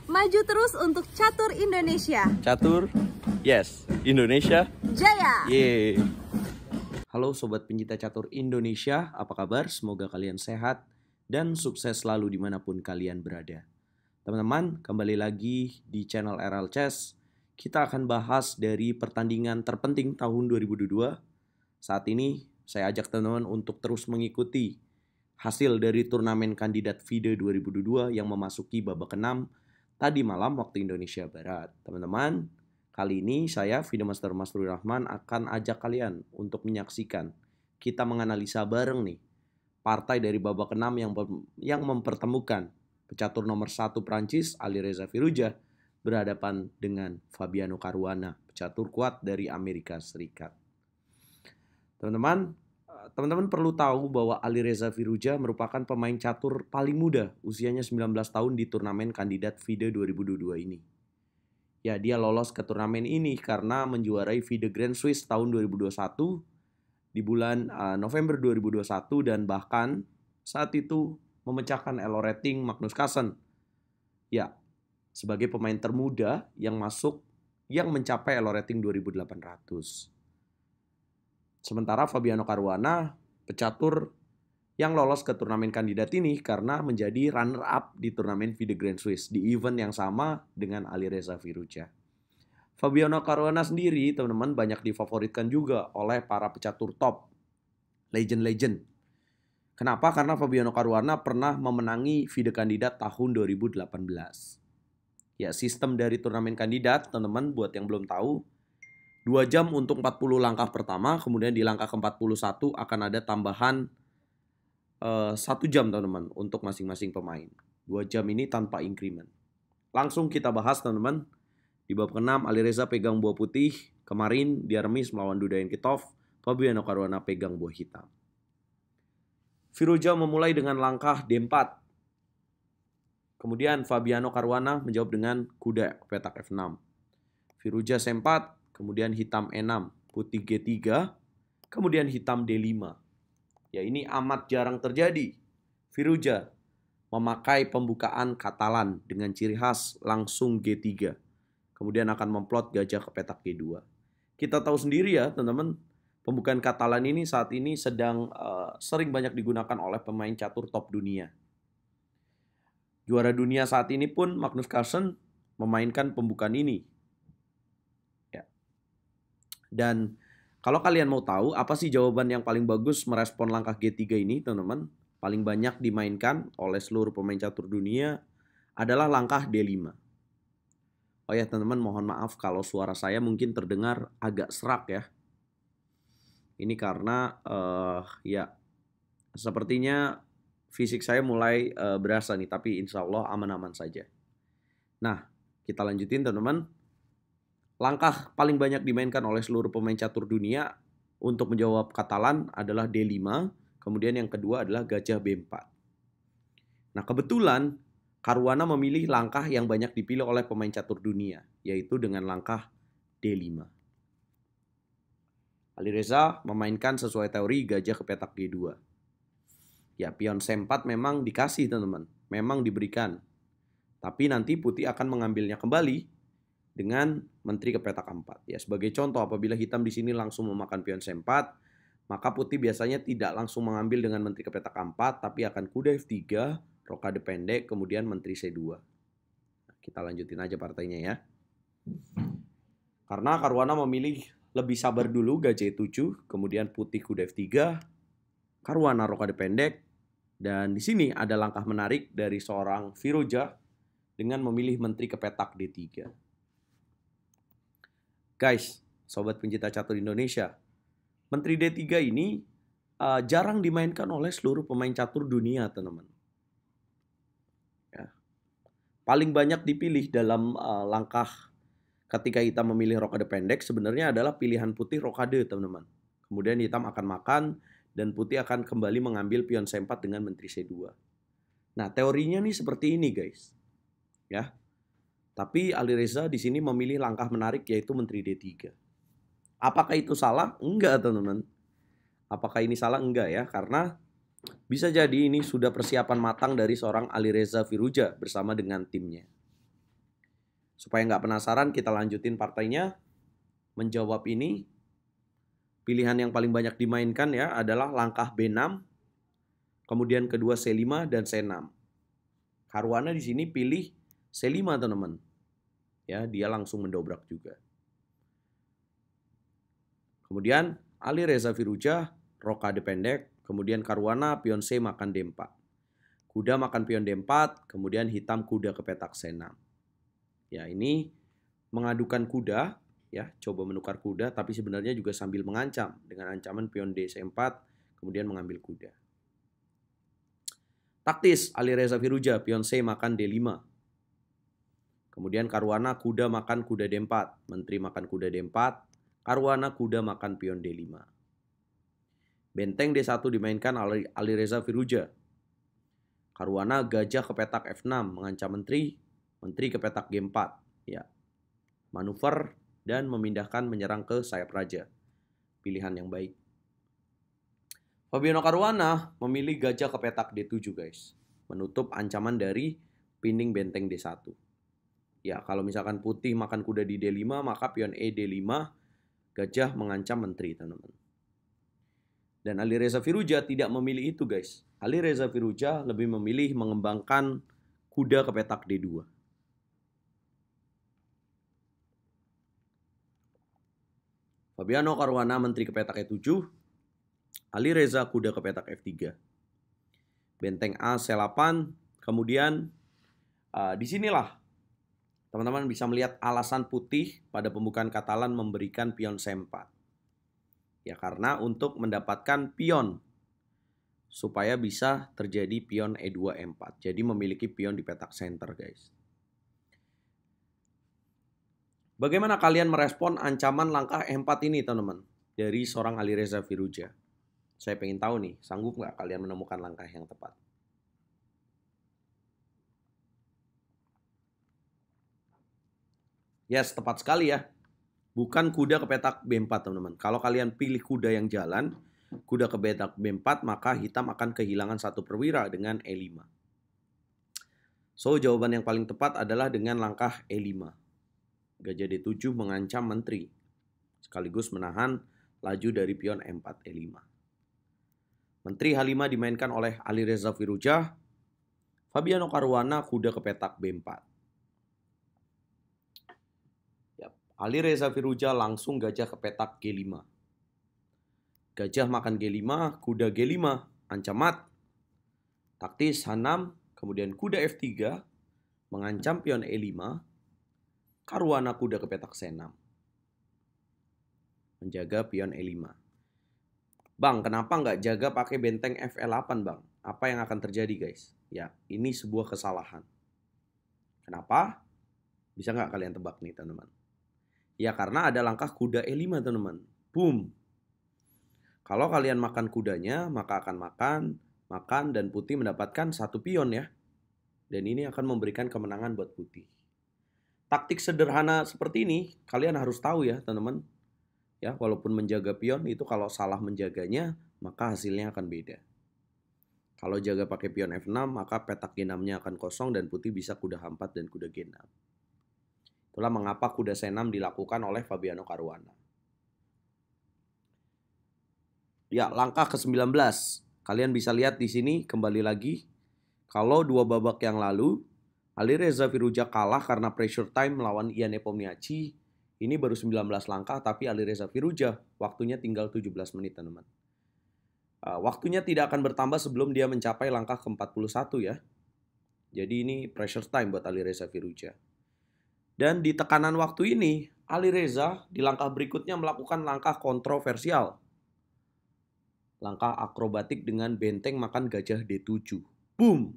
Maju terus untuk catur Indonesia. Catur, yes, Indonesia Jaya. Yeay. Halo sobat pencinta catur Indonesia, apa kabar? Semoga kalian sehat dan sukses selalu dimanapun kalian berada. Teman-teman, kembali lagi di channel RL Chess. Kita akan bahas dari pertandingan terpenting tahun 2022. Saat ini saya ajak teman-teman untuk terus mengikuti hasil dari turnamen kandidat FIDE 2022 yang memasuki babak ke-6 tadi malam waktu Indonesia Barat. Teman-teman, kali ini saya, FIDE Master Masrur Rahman, akan ajak kalian untuk menyaksikan, kita menganalisa bareng nih, partai dari babak ke-6 yang mempertemukan pecatur nomor 1 Prancis, Alireza Firouzja, berhadapan dengan Fabiano Caruana, pecatur kuat dari Amerika Serikat. Teman-teman perlu tahu bahwa Alireza Firouzja merupakan pemain catur paling muda, usianya 19 tahun di turnamen kandidat FIDE 2022 ini. Ya, dia lolos ke turnamen ini karena menjuarai FIDE Grand Swiss tahun 2021 di bulan November 2021 dan bahkan saat itu memecahkan elo rating Magnus Carlsen. Ya, sebagai pemain termuda yang mencapai elo rating 2800. Sementara Fabiano Caruana, pecatur yang lolos ke turnamen kandidat ini karena menjadi runner-up di turnamen FIDE Grand Swiss di event yang sama dengan Alireza Firouzja. Fabiano Caruana sendiri, teman-teman, banyak difavoritkan juga oleh para pecatur top, legend-legend. Kenapa? Karena Fabiano Caruana pernah memenangi FIDE kandidat tahun 2018. Ya, sistem dari turnamen kandidat, teman-teman, buat yang belum tahu, 2 jam untuk 40 langkah pertama, kemudian di langkah ke-41 akan ada tambahan 1 jam teman-teman untuk masing-masing pemain. 2 jam ini tanpa increment. Langsung kita bahas teman-teman. Di babak ke-6 Alireza pegang buah putih, kemarin dia remis melawan Dudayen Kitov, Fabiano Caruana pegang buah hitam. Firouzja memulai dengan langkah D4. Kemudian Fabiano Caruana menjawab dengan kuda ke petak F6. Firouzja C4. Kemudian hitam E6, putih G3, kemudian hitam D5. Ya, ini amat jarang terjadi. Firouzja memakai pembukaan Katalan dengan ciri khas langsung G3. Kemudian akan memplot gajah ke petak G2. Kita tahu sendiri ya teman-teman, pembukaan Katalan ini saat ini sedang sering banyak digunakan oleh pemain catur top dunia. Juara dunia saat ini pun Magnus Carlsen memainkan pembukaan ini. Dan kalau kalian mau tahu apa sih jawaban yang paling bagus merespon langkah G3 ini, teman-teman, paling banyak dimainkan oleh seluruh pemain catur dunia adalah langkah D5. Oh ya teman-teman, mohon maaf kalau suara saya mungkin terdengar agak serak ya. Ini karena ya sepertinya fisik saya mulai berasa nih, tapi insya Allah aman-aman saja. Nah, kita lanjutin teman-teman. Langkah paling banyak dimainkan oleh seluruh pemain catur dunia untuk menjawab Katalan adalah D5, kemudian yang kedua adalah gajah B4. Nah, kebetulan Caruana memilih langkah yang banyak dipilih oleh pemain catur dunia, yaitu dengan langkah D5. Alireza memainkan sesuai teori gajah ke petak G2. Ya, pion C4 memang dikasih teman-teman, memang diberikan. Tapi nanti putih akan mengambilnya kembali dengan menteri ke petak 4. Ya, sebagai contoh, apabila hitam di sini langsung memakan pion C4, maka putih biasanya tidak langsung mengambil dengan menteri ke petak 4, tapi akan kuda F3, rokade pendek, kemudian menteri C2. Nah, kita lanjutin aja partainya ya. Karena Caruana memilih lebih sabar dulu gajah E7, kemudian putih kuda F3, Caruana rokade pendek, dan di sini ada langkah menarik dari seorang Firouzja dengan memilih menteri ke petak D3. Guys, sobat pencinta catur Indonesia, menteri D3 ini jarang dimainkan oleh seluruh pemain catur dunia, teman-teman. Ya. Paling banyak dipilih dalam langkah ketika hitam memilih rokade pendek sebenarnya adalah pilihan putih rokade, teman-teman. Kemudian hitam akan makan dan putih akan kembali mengambil pion C4 dengan menteri C2. Nah, teorinya nih seperti ini, guys. Ya. Tapi Alireza di sini memilih langkah menarik yaitu menteri D3. Apakah itu salah? Enggak, teman-teman. Apakah ini salah? Enggak ya, karena Bisa jadi ini sudah persiapan matang dari seorang Alireza Firouzja bersama dengan timnya. Supaya nggak penasaran, kita lanjutin partainya. Menjawab ini, pilihan yang paling banyak dimainkan ya adalah langkah B6, kemudian kedua C5 dan C6. Caruana di sini pilih C5 teman-teman. Ya, dia langsung mendobrak juga. Kemudian Alireza Firouzja rokade pendek, kemudian Caruana pion C makan D4. Kuda makan pion D4, kemudian hitam kuda ke petak C6. Ya, ini mengadukan kuda, ya, coba menukar kuda, tapi sebenarnya juga sambil mengancam dengan ancaman pion D C4, kemudian mengambil kuda. Taktis, Alireza Firouzja pion C makan D5. Kemudian Caruana kuda makan kuda D4, menteri makan kuda D4, Caruana kuda makan pion D5. Benteng D1 dimainkan oleh Alireza Firouzja. Caruana gajah ke petak F6 mengancam menteri, menteri ke petak G4. Ya. Manuver dan memindahkan menyerang ke sayap raja. Pilihan yang baik. Fabiano Caruana memilih gajah ke petak D7 guys. Menutup ancaman dari pining benteng D1. Ya, kalau misalkan putih makan kuda di D5, maka pion E D5, gajah mengancam menteri teman-teman. Dan Alireza Firouzja tidak memilih itu guys. Alireza Firouzja lebih memilih mengembangkan kuda ke petak D2. Fabiano Caruana menteri ke petak E7. Alireza kuda ke petak F3. Benteng A C8. Kemudian disinilah teman-teman bisa melihat alasan putih pada pembukaan Katalan memberikan pion C4. Ya, karena untuk mendapatkan pion supaya bisa terjadi pion E2 E4. Jadi memiliki pion di petak center guys. Bagaimana kalian merespon ancaman langkah E4 ini teman-teman dari seorang Alireza Firouzja? Saya pengen tahu nih, sanggup nggak kalian menemukan langkah yang tepat? Yes, tepat sekali ya. Bukan kuda ke petak B4 teman-teman. Kalau kalian pilih kuda yang jalan, kuda ke petak B4, maka hitam akan kehilangan satu perwira dengan E5. So, jawaban yang paling tepat adalah dengan langkah E5. Gajah D7 mengancam menteri, sekaligus menahan laju dari pion E4 E5. Menteri H5 dimainkan oleh Alireza Firouzja. Fabiano Caruana kuda ke petak B4. Alireza Firouzja langsung gajah ke petak G5. Gajah makan G5, kuda G5, ancam mat. Taktis H6, kemudian kuda F3, mengancam pion E5. Caruana kuda ke petak C6. Menjaga pion E5. Bang, kenapa nggak jaga pakai benteng FL8 bang? Apa yang akan terjadi guys? Ya, ini sebuah kesalahan. Kenapa? Bisa nggak kalian tebak nih teman-teman? Ya karena ada langkah kuda E5 teman-teman. Boom. Kalau kalian makan kudanya, maka akan makan dan putih mendapatkan satu pion ya. Dan ini akan memberikan kemenangan buat putih. Taktik sederhana seperti ini kalian harus tahu ya teman-teman. Ya, walaupun menjaga pion itu kalau salah menjaganya, maka hasilnya akan beda. Kalau jaga pakai pion F6, maka petak G6-nya akan kosong dan putih bisa kuda H4 dan kuda G6. Itulah mengapa kuda C6 dilakukan oleh Fabiano Caruana. Ya, langkah ke-19. Kalian bisa lihat di sini kembali lagi. Kalau dua babak yang lalu, Alireza Firouzja kalah karena pressure time melawan Ian Nepomniachtchi. Ini baru 19 langkah, tapi Alireza Firouzja waktunya tinggal 17 menit, teman-teman. Waktunya tidak akan bertambah sebelum dia mencapai langkah ke-41 ya. Jadi ini pressure time buat Alireza Firouzja. Dan di tekanan waktu ini, Alireza di langkah berikutnya melakukan langkah kontroversial. Langkah akrobatik dengan benteng makan gajah D7. Boom!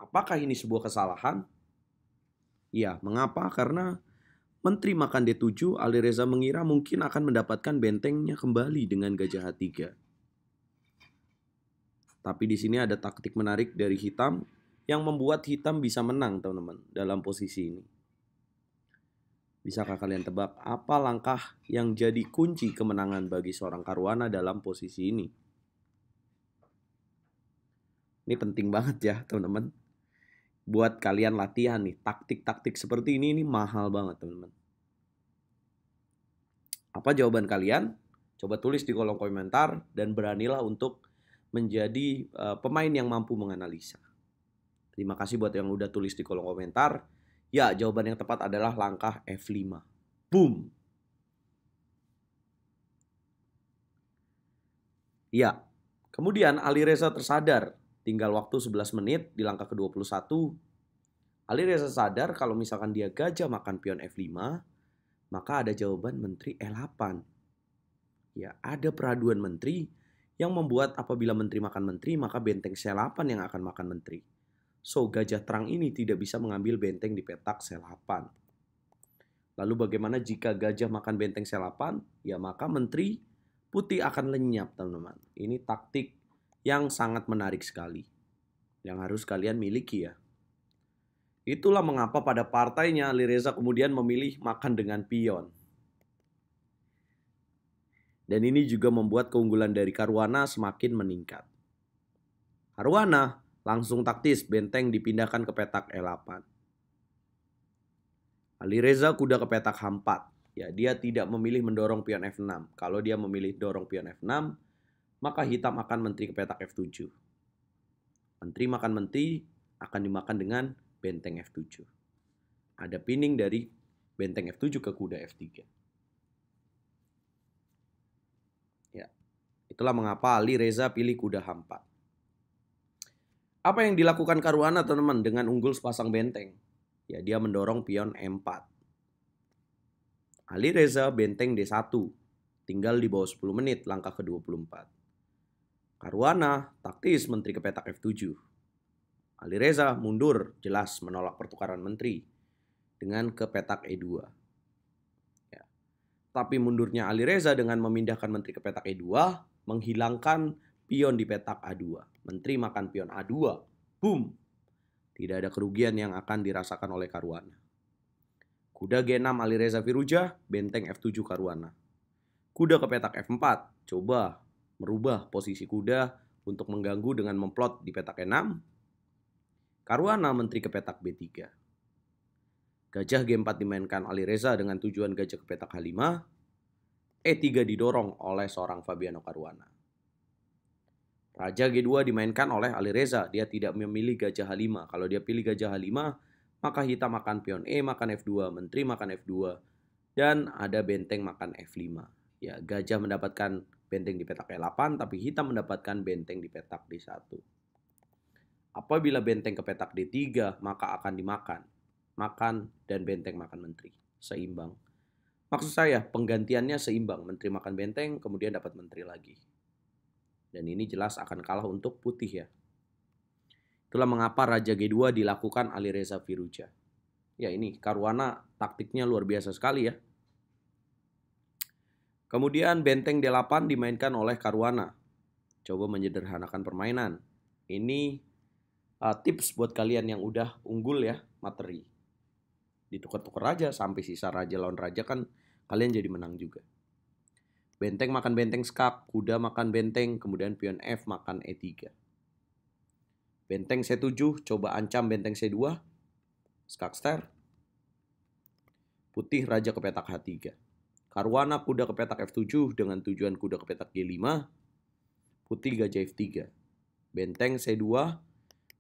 Apakah ini sebuah kesalahan? Ya, mengapa? Karena menteri makan D7, Alireza mengira mungkin akan mendapatkan bentengnya kembali dengan gajah H3. Tapi di sini ada taktik menarik dari hitam yang membuat hitam bisa menang, teman-teman, dalam posisi ini. Bisakah kalian tebak apa langkah yang jadi kunci kemenangan bagi seorang Caruana dalam posisi ini? Ini penting banget ya teman-teman. Buat kalian latihan nih, taktik-taktik seperti ini mahal banget teman-teman. Apa jawaban kalian? Coba tulis di kolom komentar dan beranilah untuk menjadi pemain yang mampu menganalisa. Terima kasih buat yang udah tulis di kolom komentar. Ya, jawaban yang tepat adalah langkah F5. Boom! Ya, kemudian Alireza tersadar. Tinggal waktu 11 menit di langkah ke-21. Alireza sadar kalau misalkan dia gajah makan pion F5, maka ada jawaban menteri E8. Ya, ada peraduan menteri yang membuat apabila menteri makan menteri, maka benteng C8 yang akan makan menteri. So, gajah terang ini tidak bisa mengambil benteng di petak C8. Lalu bagaimana jika gajah makan benteng C8? Ya, maka menteri putih akan lenyap, teman-teman. Ini taktik yang sangat menarik sekali, yang harus kalian miliki ya. Itulah mengapa pada partainya Alireza kemudian memilih makan dengan pion. Dan ini juga membuat keunggulan dari Caruana semakin meningkat. Caruana langsung taktis benteng dipindahkan ke petak E8. Alireza kuda ke petak H4. Ya, dia tidak memilih mendorong pion F6. Kalau dia memilih dorong pion F6, maka hitam akan menteri ke petak F7. Menteri makan menteri akan dimakan dengan benteng F7. Ada pinning dari benteng F7 ke kuda F3. Ya, itulah mengapa Alireza pilih kuda H4. Apa yang dilakukan Caruana teman-teman dengan unggul sepasang benteng? Ya, dia mendorong pion E4. Alireza benteng D1. Tinggal di bawah 10 menit langkah ke-24. Caruana taktis menteri ke petak F7. Alireza mundur jelas menolak pertukaran menteri dengan ke petak E2. Ya. Tapi mundurnya Alireza dengan memindahkan menteri ke petak E2 menghilangkan pion di petak A2. Menteri makan pion A2. Boom. Tidak ada kerugian yang akan dirasakan oleh Caruana. Kuda G6 Alireza Firouzja, benteng F7 Caruana. Kuda ke petak F4, coba merubah posisi kuda untuk mengganggu dengan memplot di petak E6. Caruana menteri ke petak B3. Gajah G4 dimainkan Alireza dengan tujuan gajah ke petak H5. E3 didorong oleh seorang Fabiano Caruana. Raja G2 dimainkan oleh Alireza, dia tidak memilih gajah H5. Kalau dia pilih gajah H5, maka hitam makan pion E makan F2, menteri makan F2, dan ada benteng makan F5. Ya, gajah mendapatkan benteng di petak E8, tapi hitam mendapatkan benteng di petak D1. Apabila benteng ke petak D3, maka akan dimakan. Makan dan benteng makan menteri. Seimbang. Maksud saya, penggantiannya seimbang. Menteri makan benteng, kemudian dapat menteri lagi. Dan ini jelas akan kalah untuk putih ya. Itulah mengapa Raja G2 dilakukan Alireza Firouzja. Ya, ini Caruana taktiknya luar biasa sekali ya. Kemudian benteng D8 dimainkan oleh Caruana. Coba menyederhanakan permainan. Ini tips buat kalian yang udah unggul ya materi. Ditukar-tukar aja sampai sisa raja lawan raja kan kalian jadi menang juga. Benteng makan benteng skak, kuda makan benteng, kemudian pion F makan E3. Benteng C7, coba ancam benteng C2. Skak ster. Putih raja ke petak H3. Caruana kuda ke petak F7 dengan tujuan kuda ke petak G5. Putih gajah F3. Benteng C2,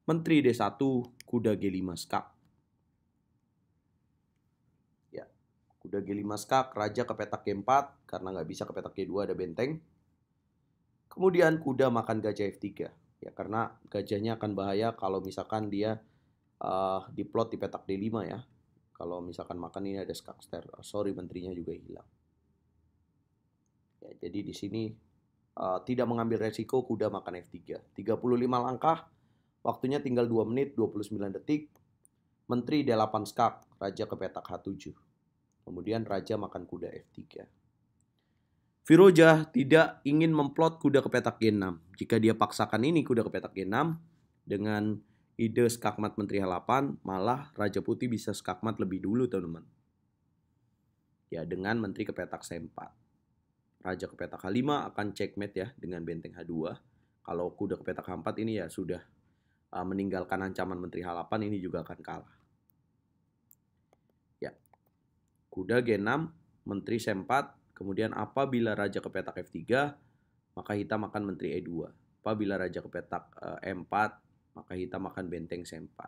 menteri D1, kuda G5 skak. Ya, kuda G5 skak, raja ke petak G4 karena nggak bisa ke petak G2 ada benteng. Kemudian kuda makan gajah F3. Ya, karena gajahnya akan bahaya kalau misalkan dia diplot di petak D5 ya. Kalau misalkan makan ini ada skak ster. Sorry, menterinya juga hilang. Ya, jadi di sini tidak mengambil resiko, kuda makan F3. 35 langkah, waktunya tinggal 2 menit 29 detik. Menteri D8 skak, raja ke petak H7. Kemudian raja makan kuda F3. Firouzja tidak ingin memplot kuda ke petak G6. Jika dia paksakan ini kuda ke petak G6 dengan ide skakmat menteri H8, malah Raja Putih bisa skakmat lebih dulu teman-teman. Ya, dengan menteri ke petak C4. Raja ke petak H5 akan checkmate ya dengan benteng H2. Kalau kuda ke petak H4 ini ya sudah meninggalkan ancaman Menteri Halapan, ini juga akan kalah. Ya. Kuda G6, Menteri C4, kemudian apabila Raja ke petak F3, maka hitam akan Menteri E2. Apabila Raja ke petak E4, maka hitam akan benteng C4.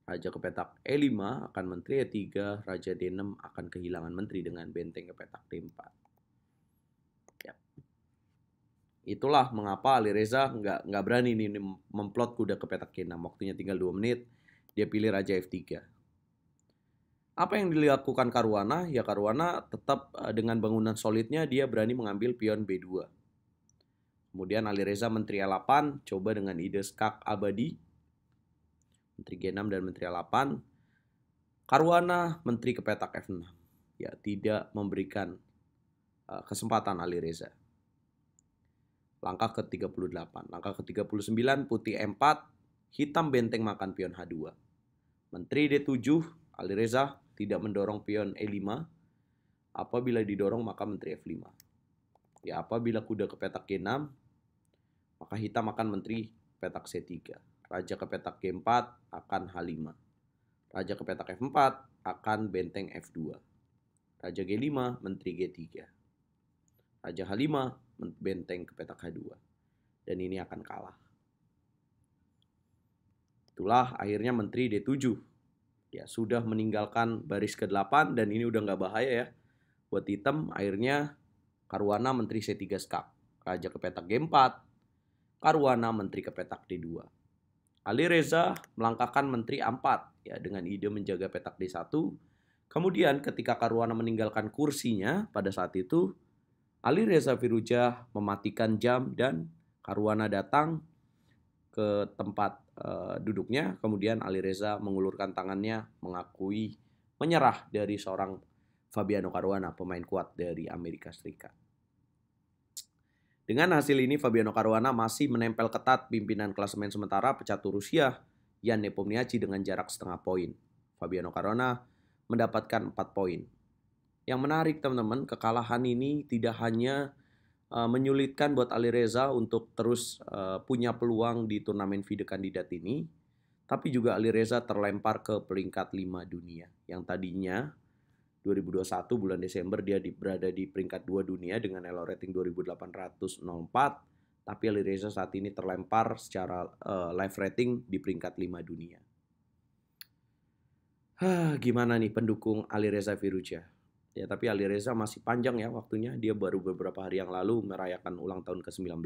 Raja ke petak E5 akan Menteri E3, Raja D6 akan kehilangan Menteri dengan benteng ke petak D4. Ya. Itulah mengapa Alireza nggak berani nih memplot kuda ke petak G6. Waktunya tinggal 2 menit, dia pilih Raja F3. Apa yang dilakukan Caruana? Ya Caruana tetap dengan bangunan solidnya dia berani mengambil pion B2. Kemudian Alireza Menteri E8 coba dengan ide skak abadi. Menteri G6 dan Menteri A8. Caruana Menteri ke petak F6. Ya, tidak memberikan kesempatan Alireza. Langkah ke-38. Langkah ke-39, putih E4, hitam benteng makan pion H2. Menteri D7, Alireza tidak mendorong pion E5. Apabila didorong maka Menteri F5. Ya, apabila kuda ke petak G6, maka hitam akan Menteri petak C3. Raja ke petak G4 akan H5. Raja ke petak F4 akan benteng F2. Raja G5, Menteri G3. Raja H5, benteng ke petak H2. Dan ini akan kalah. Itulah akhirnya Menteri D7. Ya, sudah meninggalkan baris ke-8 dan ini udah nggak bahaya ya. Buat hitam, akhirnya Caruana Menteri C3 skak. Raja ke petak G4, Caruana Menteri ke petak D2. Alireza melangkahkan Menteri A4 ya dengan ide menjaga petak D1. Kemudian ketika Caruana meninggalkan kursinya pada saat itu, Alireza Firouzja mematikan jam dan Caruana datang ke tempat duduknya. Kemudian Alireza mengulurkan tangannya mengakui menyerah dari seorang Fabiano Caruana, pemain kuat dari Amerika Serikat. Dengan hasil ini, Fabiano Caruana masih menempel ketat pimpinan klasemen sementara pecatur Rusia, Jan Nepomniachtchi dengan jarak setengah poin. Fabiano Caruana mendapatkan 4 poin. Yang menarik teman-teman, kekalahan ini tidak hanya menyulitkan buat Alireza untuk terus punya peluang di turnamen FIDE kandidat ini, tapi juga Alireza terlempar ke peringkat 5 dunia. Yang tadinya 2021 bulan Desember dia berada di peringkat 2 dunia dengan elo rating 2804, tapi Alireza saat ini terlempar secara live rating di peringkat 5 dunia. Gimana nih pendukung Alireza Firouzja? Ya, tapi Alireza masih panjang ya waktunya. Dia baru beberapa hari yang lalu merayakan ulang tahun ke-19.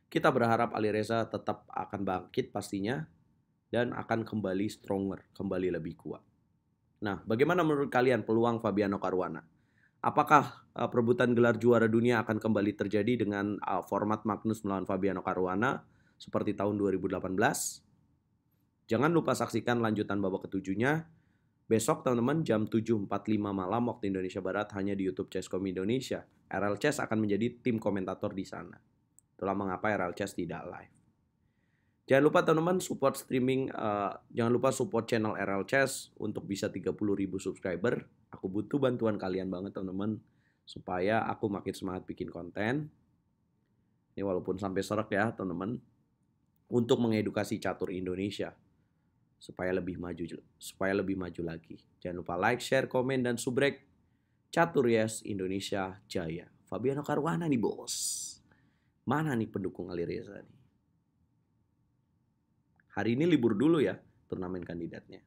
Kita berharap Alireza tetap akan bangkit pastinya dan akan kembali stronger, kembali lebih kuat. Nah, bagaimana menurut kalian peluang Fabiano Caruana? Apakah perebutan gelar juara dunia akan kembali terjadi dengan format Magnus melawan Fabiano Caruana seperti tahun 2018? Jangan lupa saksikan lanjutan babak ketujuhnya. Besok teman-teman jam 7.45 malam waktu Indonesia Barat hanya di YouTube Chesscom Indonesia. RL Chess akan menjadi tim komentator di sana. Itulah mengapa RL Chess tidak live. Jangan lupa teman-teman support streaming, jangan lupa support channel RL Chess untuk bisa 30.000 subscriber. Aku butuh bantuan kalian banget teman-teman supaya aku makin semangat bikin konten. Ini walaupun sampai serak ya teman-teman, untuk mengedukasi catur Indonesia supaya lebih maju lagi. Jangan lupa like, share, komen dan subrek. Catur Yes Indonesia Jaya. Fabiano Caruana nih bos. Mana nih pendukung Alireza nih? Hari ini libur dulu ya turnamen kandidatnya.